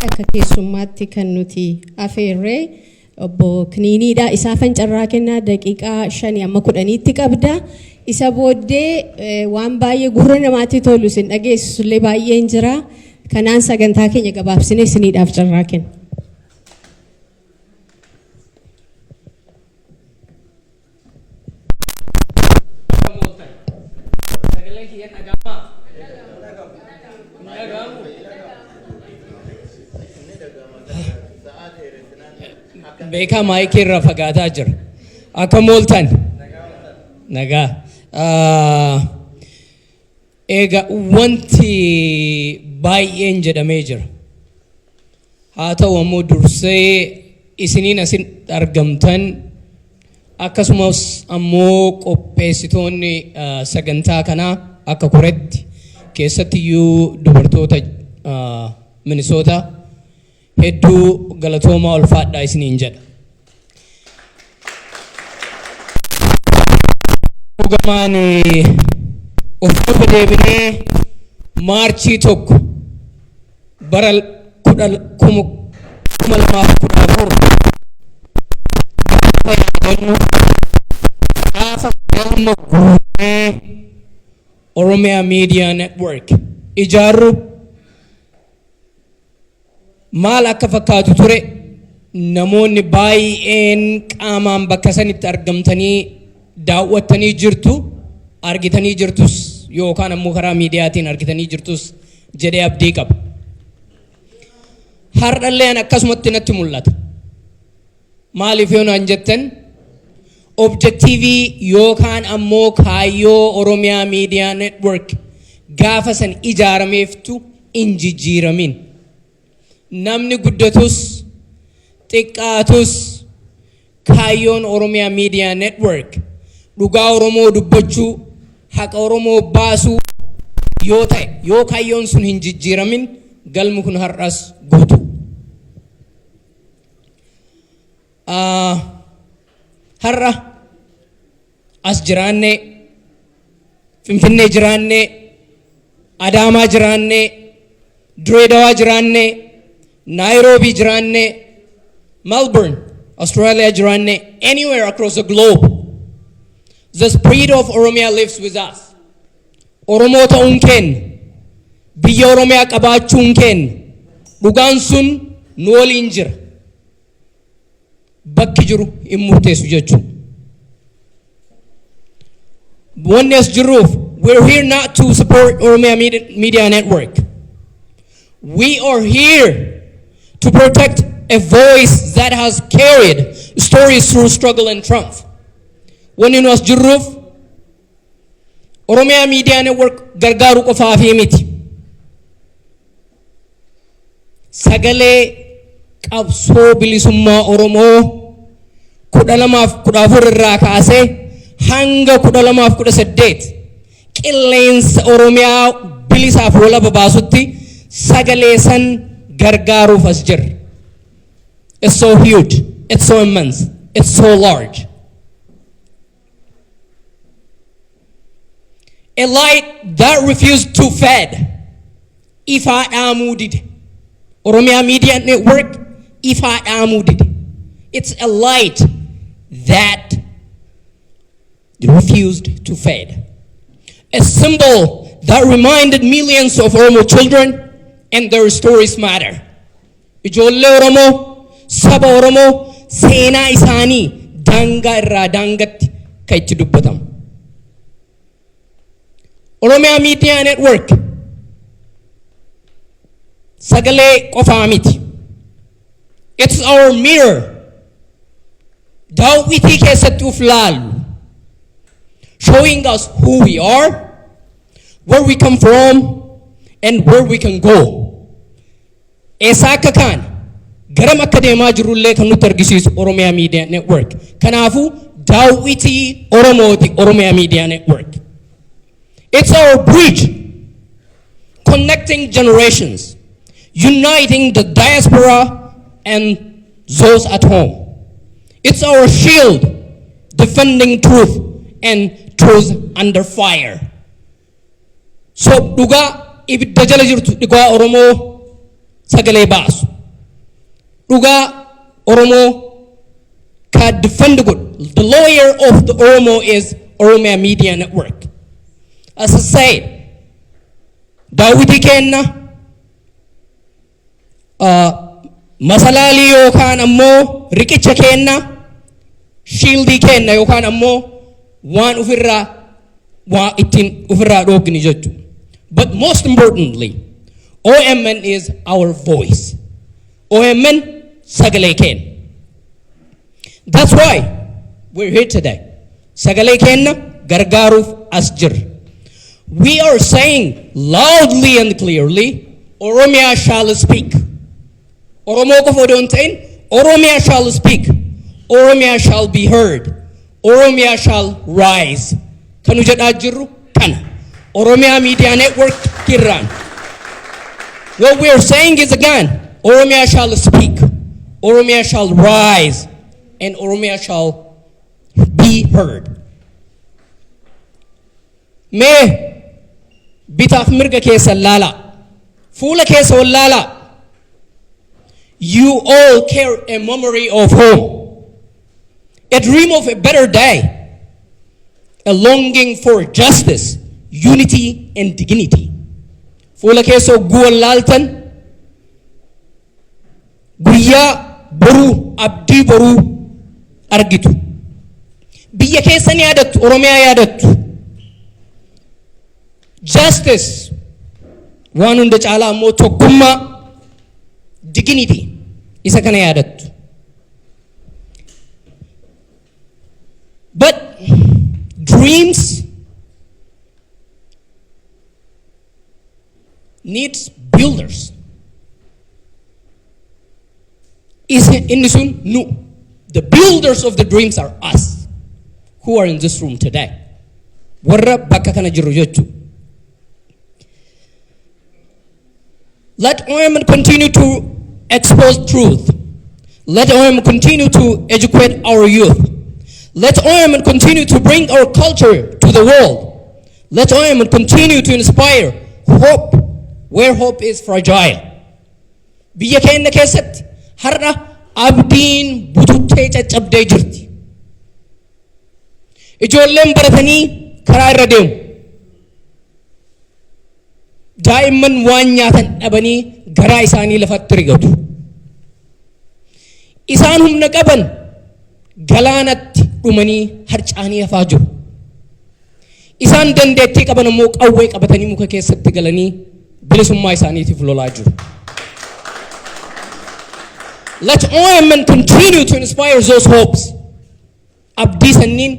akka keessummaatti kan nuti afeerree Obbo Kiniiniidha. Isaafan carraa kennaa daqiiqaa 5 amma 10tti qabda. Isa booddee waan baay'ee gurra namaatti tolu sin dhageessullee baay'een jira. Kanaan sagantaa keenya gabaabsinee isiniidhaaf carraa kenna. Beeka maayikii irraa fagaataa jira. Akka mooltan. Nagaa. Egaa wanti baay'een jedhamee jira. Haa ta'u ammoo dursee isiniin asin argamtan akkasumas ammoo qopheessitoonni sagantaa kanaa akka koretti keessatti iyyuu dubartoota MInnisota hedduu galatoomaa ulfaadhaa isiniin jedha. Dhugumaan of deebinee maarchii tokko bara 2014 Oromiyaa Media Network ijaarru maal akka fakkaatu ture namoonni baay'een qaamaan bakka sanitti argamtanii daawwattanii jirtu argitanii jirtus yookaan ammoo karaa miidiyaatiin argitanii jirtus jedhee abdii qaba. Har'alleen akkasumatti natti mul'ata. Maaliif yoo naan jettan objektiivii yookaan ammoo kaayyoo Oromiyaa Media Network gaafa san ijaarameeftu hin jijjiiramin. Namni guddatus xiqqaatus kaayyoon Oromiyaa Media Network dhugaa Oromoo dubbachuu haqa Oromoo baasuu yoo ta'e yoo kaayyoon sun hin jijjiiramin galmi kun har'as guutu. Har'a as jiraanne Finfinnee jiraanne Adaamaa jiraanne Direedawaa jiraanne Nairobi jiraanne Melbourne Australia jiraanne anywhere across the globe the spirit of Oromia lives with us. Oromoo ta'uun keenya biyya Oromiyaa qabaachuun keenya dhugaan sun nu waliin jira. Bakki jiru hin murteessu jechuudha. Wanni as jirruuf we're here not to support Oromia Media Network. We are here to protect a voice that has carried stories through struggle and triumph. Wanni nu as jirruuf Oromia Media Network gargaaru qofaafii miti. Sagalee qabsoo bilisummaa Oromoo 1214 irraa kaasee hanga 1218 qilleensa Oromiyaa bilisaaf walaba baasutti sagalee san gargaaruuf as jirra. It's so huge, it's so immense, it's so large. A light that refused to fed ifa dhaamudid. Oromia Media Network ifa dhaamudid. It's a light that refused to fade. A symbol that reminded millions of Oromo children and their stories matter. Ijoollee Oromoo, saba Oromoo, seenaa isaanii daangaa irraa daangatti kan itti dubbatamu. Oromia Media Network sagalee qofaa miti. It's our mirror. Daawwitii keessatti uf laalu. Showing us who we are, where we come from, and where we can go. Eessa akka kaan garam akka deemaa jirrullee kan nutti argisiisu Oromiyaa Media Network. Kanaafuu daawwitii Oromooti Oromiyaa Media Network. It's our bridge connecting generations, uniting the diaspora and those at home. It's our shield defending truth and truth under fire. So dhugaa ibidda jala jirtu dhugaa Oromoo sagalee baasu. Dhugaa Oromoo ka defend good. The lawyer of the Oromo is Oromia Media Network. As I said, Daawiti kenna masalali yookaan ammoo riqicha kenna shiildii kenna yookaan ammoo waan ittiin ofirraa dhoogni jechu. But most importantly, OMN is our voice. OMN sagalee kenna. That's why we're here today. Sagalee kenna gargaaruuf as jirra. We are saying loudly and clearly, Oromia shall speak. Oromoo qofa odoo hin ta'in, Oromia shall speak. Oromia shall be heard. Oromia shall rise. Kanu jedhaa jirru kana. Oromia Media Network kirraan. What we are saying is again, Oromia shall speak. Oromia shall rise. And Oromia shall be heard. May bitaaf mirga keessa laala. Fuula keessa wallaala. You all carry a memory of home, a dream of a better day, a longing for justice, unity, and dignity. Fuula keessa ogguu wallaaltan guyyaa boruu abdii boruu argitu. Biyya keessan yaadattu, Oromiyaa yaadattu. Justice waan hunda caalaa ammoo tokkummaa, dignity isa kana yaadattu. But dreams needs builders. Inni sun nu. The builders of the dreams are us who are in this room today. Warra bakka kana jirru jechu. Let OMN continue to expose truth. Let OMN continue to educate our youth. Let OMN continue to bring our culture to the world. Let OMN continue to inspire hope where hope is fragile. Biyya keenya keessatti har'a abdiin bututtee caccabdee jirti. Ijoolleen baratanii karaa irra deemu. Daa'imman waan nyaatan dhabanii garaa isaanii lafatti rigatu. Isaan humna qaban galaanatti dhumanii harcaanii hafaa jiru. Isaan dandeettii qaban immoo qawwee qabatanii muka keessatti galanii bilisummaa isaaniitiif lolaa jiru. Let OMN continue to inspire those hopes. Abdii sanniin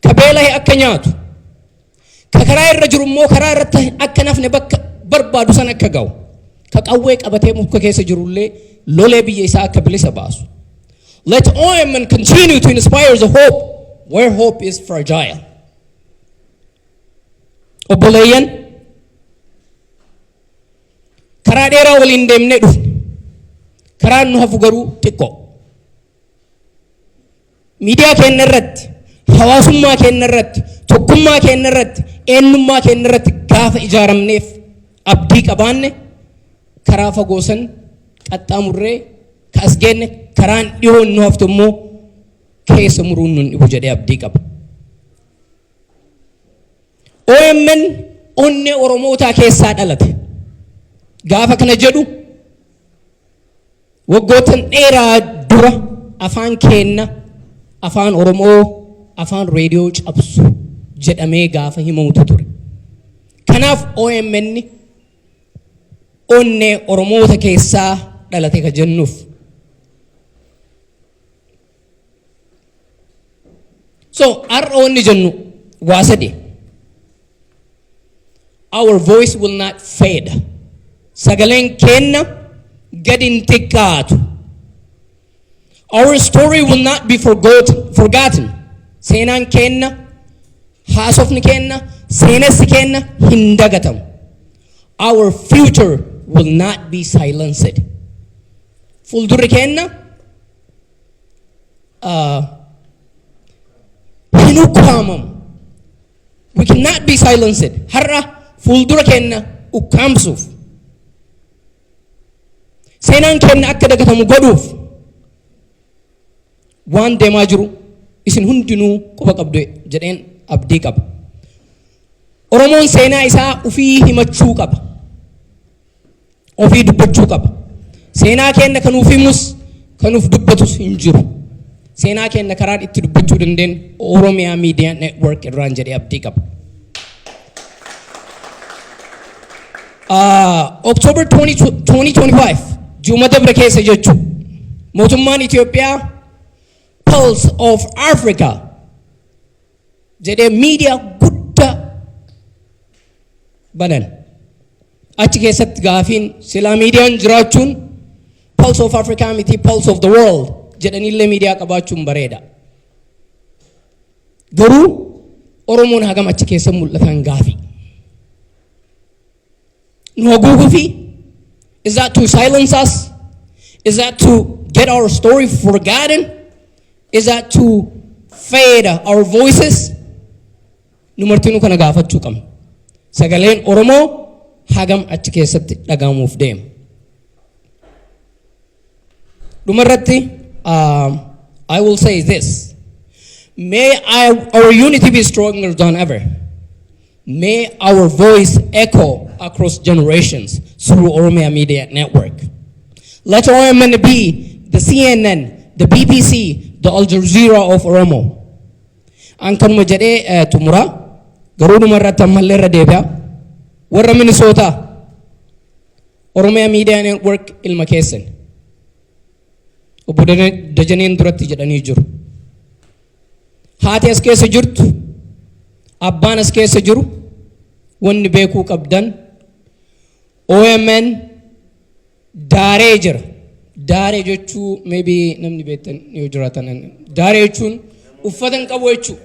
ka beela'e akka nyaatu, ka karaa irra jiru immoo karaa irratti akka nafne bakka barbaadu san akka ga'u, ka qawwee qabatee muka keessa jirullee lolee biyya isaa akka bilisa baasu. Let OMN continue to inspire the hope where hope is fragile. Obboleeyyan karaa dheeraa waliin deemnee dhufne. Karaan nu hafu garuu xiqqoo. Miidiyaa keenya irratti, hawaasummaa keenya irratti, tokkummaa keenya irratti, eenyummaa keenya irratti gaafa ijaaramneef abdii qabaanne karaa fagoo san qaxxaamurree kaas geenne karaan dhiyoon nu haftu immoo keessa muruun nun dhibu jedhee abdii qaba. OMN onnee Oromootaa keessaa dhalate. Gaafa kana jedhu waggootan dheeraa dura afaan keenya afaan Oromoo afaan reediyoo cabsu jedhamee gaafa himamutu ture. Kanaaf OMN onnee Oromoota keessaa dhalate ka jennuuf. So har'a onni jennu waa sadii. Our voice will not fade. Sagaleen keenya gadin xiqqaatu. Our story will not be forgotten. Seenaan keenya, haasofni keenya, seenessi keenya hin dagatamu. Our future will not be silenced. Fuuldurri keenya hin ukkaamamu. We cannot be silenced. Har'a fuuldura keenya ukkaamsuuf seenaan keenya akka dagatamu godhuuf waan deemaa jiru isin hundinuu quba qabdu jedheen abdii qaba. Oromoon seenaa isaa ufii himachuu qaba. Ofii dubbachuu qaba. Seenaa keenya kan uuf himus kan uuf dubbatus hin jiru. Seenaa keenya karaa itti dubbachuu dandeen Oromiyaa Media Network irraan jedhee abdii qaba. October 2025 Juma dabre keessa jechuun mootummaan Itoophiyaa Pulse of Africa jedhee miidiyaa guddaa banan. Achi keessatti gaafiin silaa miidiyaan jiraachuun Pulse of Africa miti Pulse of the World jedhanillee miidiyaa qabaachuun bareeda. Garuu Oromoon hagam achi keessa mul'atan gaafii. No Google. Is that to silence us? Is that to get our story forgotten? Is that to fade our voices? Numartinu kana gaafachuu qabna. Sagaleen Oromoo hagam achi keessatti dhagahamuuf deema. Dhumarratti I will say this. May our unity be stronger than ever. May our voice echo across generations through Oromia Media Network. Let OMN be the CNN, the BBC, the Al Jazeera of Oromo. Ankan majade tumura garudu marata malera debya warra MInnisota Oromia Media Network ilma kessen. Obbo Dajaneen duratti jedhanii jiru. Haati as keessa jirtu, abbaan as keessa jiru, wanni beekuu qabdan OMN daaree jira. Daaree jechuu maybe namni beektan yoo jiraatan daaree jechuun uffatan qabu jechuu.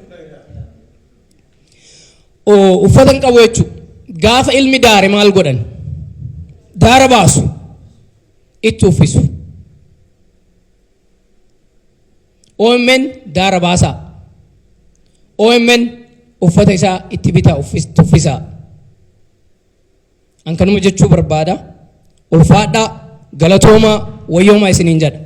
Uffatan qabu jechuu. Gaafa ilmi daare maal godhan? Daara baasu. Itti uffisu. OMN daara baasaa. OMN uffata isaa itti bitaa uffisaa. Ankanuma jechuu barbaada. Ulfaadhaa galatoomaa wayyoomaa isiniin jedha.